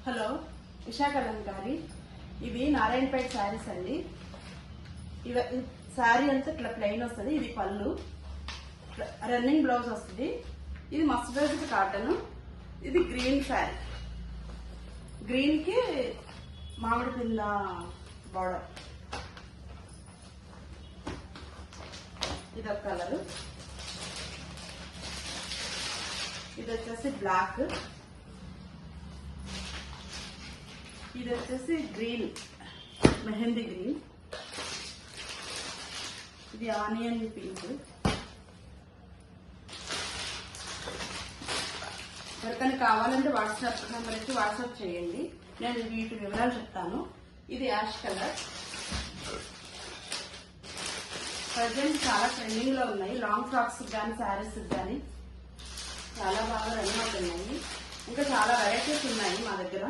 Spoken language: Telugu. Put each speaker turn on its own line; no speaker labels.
హలో, విశాఖ గారి ఇవి నారాయణపేట శారీస్ అండి. శారీ అంతా ఇట్లా ప్లెయిన్ వస్తుంది. ఇది పళ్ళు, రన్నింగ్ బ్లౌజ్ వస్తుంది. ఇది మస్టర్డ్ కాటన్. ఇది గ్రీన్ శారీ, గ్రీన్ కి మామిడి పిల్ల బార్డర్. ఇదొక కలర్. ఇది వచ్చేసి బ్లాక్. ఇది వచ్చేసి గ్రీన్, మెహందీ గ్రీన్. ఇది ఆనియన్ పింక్. ఎవరికైనా కావాలంటే వాట్సాప్ నెంబర్కి వాట్సాప్ చేయండి, నేను వీటి వివరాలు చెప్తాను. ఇది యాష్ కలర్. ప్రజెంట్ చాలా ట్రెండింగ్ లో ఉన్నాయి. లాంగ్ ఫ్రాక్స్ కానీ శారీస్ కానీ చాలా బాగా రన్ అవుతున్నాయి. ఇంకా చాలా వెరైటీస్ ఉన్నాయి మా దగ్గర.